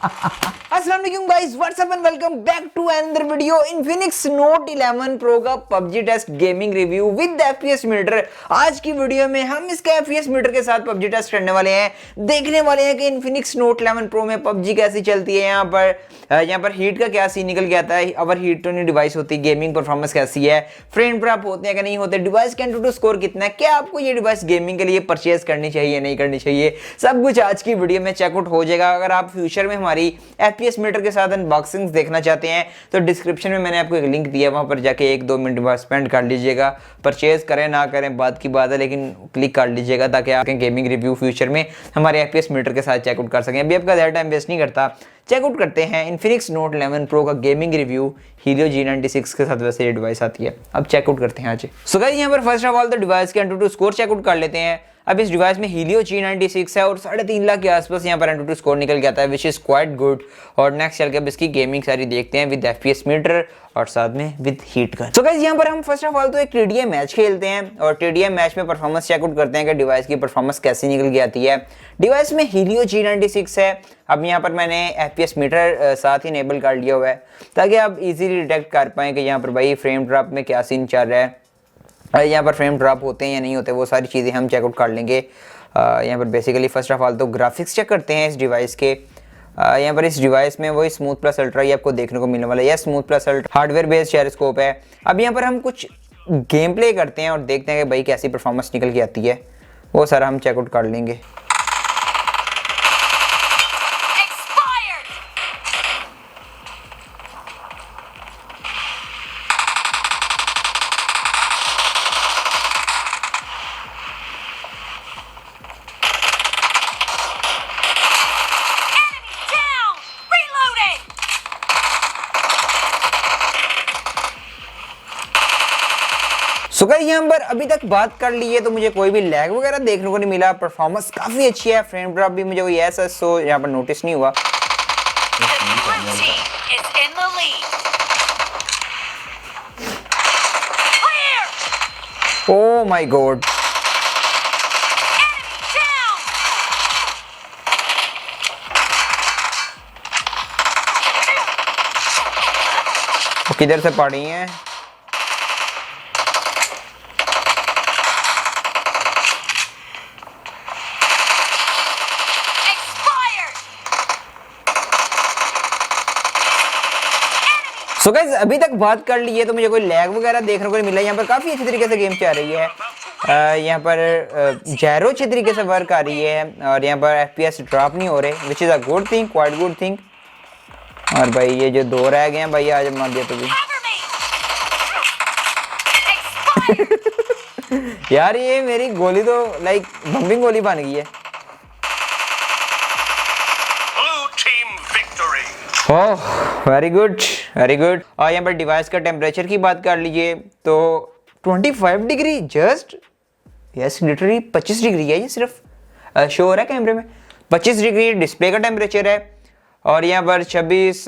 अस्सलाम वालेकुम guys, what's up and welcome back to another video. Infinix Note 11 Pro का PUBG test gaming review with FPS meter. आज की video में हम इसका एफपीएस मीटर के साथ पबजी टेस्ट करने वाले हैं। देखने वाले हैं कि इनफिनिक्स नोट 11 प्रो में पबजी कैसी चलती है। यहाँ पर हीट का क्या सीन निकल के आता है, ओवर हीट तो नहीं डिवाइस होती, गेमिंग परफॉर्मेंस कैसी है, फ्रेम ड्रॉप होते हैं कि नहीं होते, डिवाइस का एंटूटू स्कोर कितना है, क्या आपको ये डिवाइस गेमिंग के लिए परचेज करनी चाहिए नहीं करनी चाहिए, सब कुछ आज की वीडियो में चेकआउट हो जाएगा। अगर आप फ्यूचर में हमारी एफपीएस मीटर के साथ अनबॉक्सिंग देखना चाहते हैं तो डिस्क्रिप्शन में मैंने आपको एक लिंक दिया है, वहां पर जाके 1-2 मिनट स्पेंड कर लीजिएगा। परचेज करें ना करें बात की बात है, लेकिन क्लिक कर लीजिएगा ताकि आप गेमिंग रिव्यू फ्यूचर में हमारे एफपीएस मीटर के साथ चेकआउट कर सकें। अभी आपका ज़्यादा टाइम वेस्ट नहीं करता, चेकआउट करते हैं इनफिनिक्स नोट 11 प्रो का गेमिंग रिव्यू। हीलियो G96 के साथ वैसे ये डिवाइस आती है। अब चेकआउट करते हैं आज। सो गाइस, यहाँ पर फर्स्ट ऑफ ऑल तो डिवाइस के एंटूटू स्कोर चेकआउट कर लेते हैं। अब इस डिवाइस में हीलियो G96 है और 3.5 लाख के आसपास यहाँ पर एंटूटू स्कोर निकल के आता है, विच इज़ क्वाइट गुड। और नेक्स्ट चल के अब इसकी गेमिंग सारी देखते हैं विद एफपीएस मीटर और साथ में with heat gun. So guys, यहाँ पर हम फर्स्ट ऑफ ऑल तो एक टीडीएम मैच खेलते हैं और टीडीएम मैच में परफॉर्मेंस चेकआउट करते हैं कि डिवाइस की परफॉर्मेंस कैसी निकल के आती है। डिवाइस में हीलियो G96 है। अब यहाँ पर मैंने एफपीएस मीटर साथ ही इनेबल कर लिया हुआ है ताकि आप इजीली डिटेक्ट कर पाएँ कि यहाँ पर भाई फ्रेम ड्रॉप में क्या सीन चल रहा है, यहाँ पर फ्रेम ड्रॉप होते हैं या नहीं होते, वो सारी चीज़ें हम चेकआउट कर लेंगे। यहाँ पर बेसिकली फर्स्ट ऑफ ऑल तो ग्राफिक्स चेक करते हैं इस डिवाइस के। यहाँ पर इस डिवाइस में वही स्मूथ प्लस अल्ट्रा ही आपको देखने को मिलने वाला है। यह smooth plus ultra hardware based gyroscope है। अब यहाँ पर हम कुछ गेम प्ले करते हैं और देखते हैं कि भाई कैसी परफॉर्मेंस निकल के आती है, वो सारा हम चेकआउट कर लेंगे। सो गाइस, यहाँ पर अभी तक बात कर ली है तो मुझे कोई भी लैग वगैरह देखने को नहीं मिला। परफॉर्मेंस काफी अच्छी है, फ्रेम ड्रॉप भी मुझे कोई ऐसा सो यहाँ पर नोटिस नहीं हुआ। ओह माय गॉड, वो किधर से पड़ी हैं? सो गाइस, अभी तक बात कर ली है तो मुझे कोई लैग वगैरह देखने को नहीं मिला। यहाँ पर काफ़ी अच्छी तरीके से गेम चल रही है। यहाँ पर जैरो अच्छी तरीके से वर्क आ रही है और यहाँ पर एफपीएस ड्रॉप नहीं हो रहे, which is a good thing, quite good thing. और भाई ये जो 2 रह गए हैं भाई, आज मार दिया तो भी यार ये मेरी गोली तो लाइक बम्बिंग गोली बन गई है। Oh very good very good. और यहाँ पर डिवाइस का टेम्परेचर की बात कर लीजिए तो 25 degree just, yes literally 25 degree है ये, सिर्फ शो हो रहा है कैमरे में। 25 डिग्री डिस्प्ले का टेम्परेचर है और यहाँ पर 26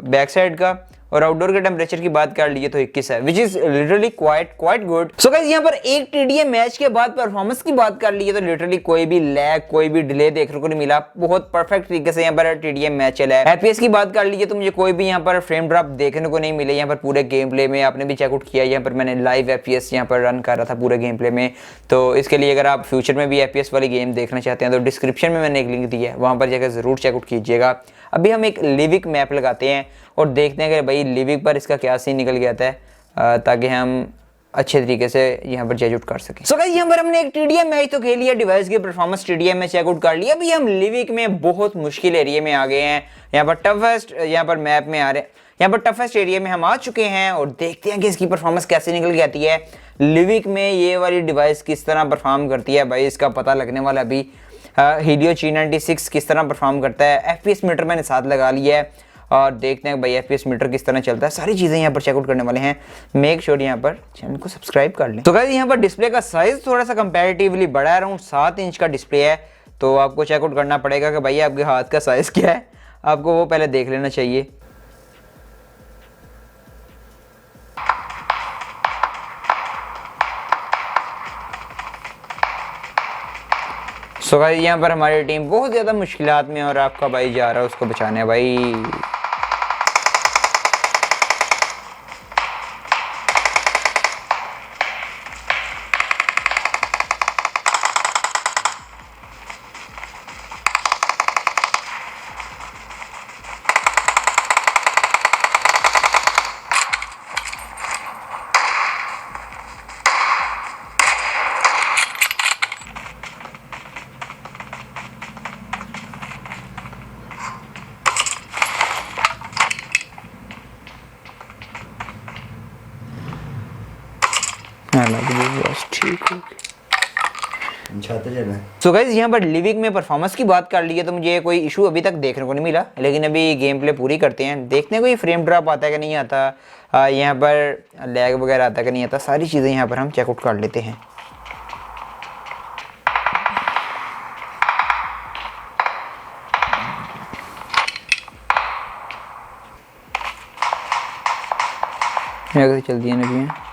बैक साइड का। और आउटडोर के टेम्परेचर की बात कर लीजिए तो 21 है, which is literally quite good. So guys, यहाँ पर एक टीडीएम मैच के बाद परफॉर्मेंस की बात कर लीजिए तो लिटरली कोई भी लैग कोई भी डिले देखने को नहीं मिला। बहुत परफेक्ट तरीके से यहाँ पर टीडीएम मैच चला है। एफपीएस की बात कर लीजिए तो मुझे कोई भी यहाँ पर फ्रेम ड्रॉप देखने को नहीं मिले। यहाँ पर पूरे गेम प्ले में आपने भी चेकआउट किया, यहाँ पर मैंने लाइव एफपीएस यहाँ पर रन कर रहा था पूरे गेम प्ले में। तो इसके लिए अगर आप फ्यूचर में भी एफपीएस वाली गेम देखना चाहते हैं तो डिस्क्रिप्शन में मैंने एक लिंक दिया है, वहाँ पर जाकर जरूर चेकआउट कीजिएगा। अभी हम एक लिविक मैप लगाते हैं और देखते हैं कि भाई लिविक पर इसका क्या सीन निकल गया था, ताकि हम अच्छे तरीके से यहाँ पर जज आउट कर सकें। सो गाइस, यहाँ पर हमने एक टीडीएम मैच तो खेल लिया, डिवाइस की परफॉर्मेंस टीडीएम में चेकआउट कर लिया। अभी हम लिविक में बहुत मुश्किल एरिया में आ गए हैं। यहाँ पर टफेस्ट यहाँ पर मैप में आ रहे हैं, यहाँ पर टफेस्ट एरिया में हम आ चुके हैं और देखते हैं कि इसकी परफॉर्मेंस कैसे निकल के आती है। लिविक में ये वाली डिवाइस किस तरह परफॉर्म करती है भाई, इसका पता लगने वाला। अभी हीलियो G96 किस तरह परफॉर्म करता है, एफपीएस मीटर मैंने साथ लगा लिया है और देखते हैं भाई एफपीएस मीटर किस तरह चलता है। सारी चीज़ें यहाँ पर चेकआउट करने वाले हैं। मेक श्योर यहाँ पर चैनल को सब्सक्राइब कर लें। तो गाइस, यहाँ पर डिस्प्ले का साइज थोड़ा सा कंपैरेटिवली बड़ा है, अराउंड 7 इंच का डिस्प्ले है। तो आपको चेकआउट करना पड़ेगा कि भाई आपके हाथ का साइज़ क्या है, आपको वो पहले देख लेना चाहिए। सो गाइस यहाँ पर हमारी टीम बहुत ज़्यादा मुश्किलात में और आपका भाई जा रहा है उसको बचाने भाई। ठीक है। सो गाइस यहाँ पर लिविक में परफॉर्मेंस की बात कर ली है तो मुझे कोई इशू अभी तक देखने को नहीं मिला, लेकिन अभी गेम प्ले पूरी करते हैं, देखते हैं कोई फ्रेम ड्रॉप आता है कि नहीं आता, यहाँ पर लैग वगैरह आता है कि नहीं आता, सारी चीज़ें यहाँ पर हम चेकआउट कर लेते हैं। चल दिया नबी है।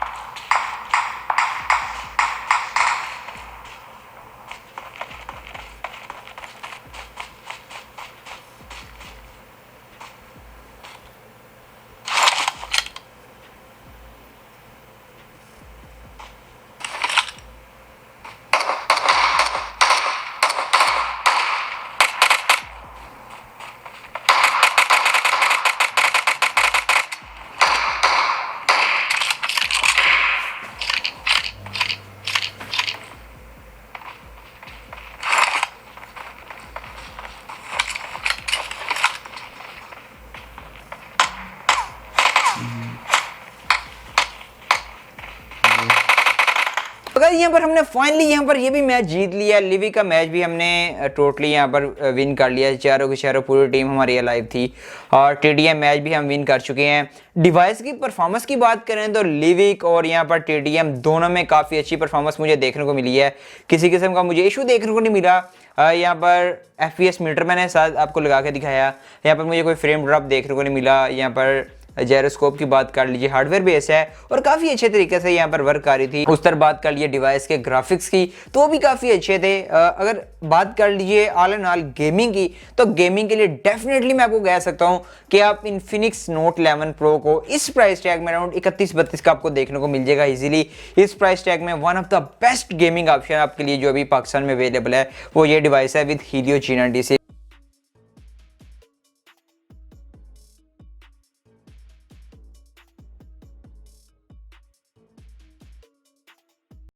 अगर यहाँ पर हमने फाइनली यहाँ पर ये भी मैच जीत लिया, लिवी का मैच भी हमने टोटली यहाँ पर विन कर लिया, चारों की चारों पूरी टीम हमारी अलाइव थी और टीडीएम मैच भी हम विन कर चुके हैं। डिवाइस की परफॉर्मेंस की बात करें तो लिविक और यहाँ पर टीडीएम दोनों में काफ़ी अच्छी परफॉर्मेंस मुझे देखने को मिली है, किसी किस्म का मुझे इशू देखने को नहीं मिला। यहाँ पर FPS मीटर मैंने साथ आपको लगा के दिखाया, यहाँ पर मुझे कोई फ्रेम ड्रॉप देखने को नहीं मिला। यहाँ पर जायरोस्कोप की बात कर लीजिए, हार्डवेयर बेस है और काफ़ी अच्छे तरीके से यहाँ पर वर्क कर रही थी। उस तरह बात कर लिए डिवाइस के ग्राफिक्स की तो वो भी काफ़ी अच्छे थे। अगर बात कर लीजिए ऑल एंड ऑल गेमिंग की तो गेमिंग के लिए डेफिनेटली मैं आपको कह सकता हूँ कि आप इन्फिनिक्स नोट 11 प्रो को इस प्राइस टैग में अराउंड 31-32 का आपको देखने को मिल जाएगा इजीली। इस प्राइस टैग में one of the best gaming option आपके लिए जो अभी पाकिस्तान में अवेलेबल है वो ये डिवाइस है विद हीलियो G90।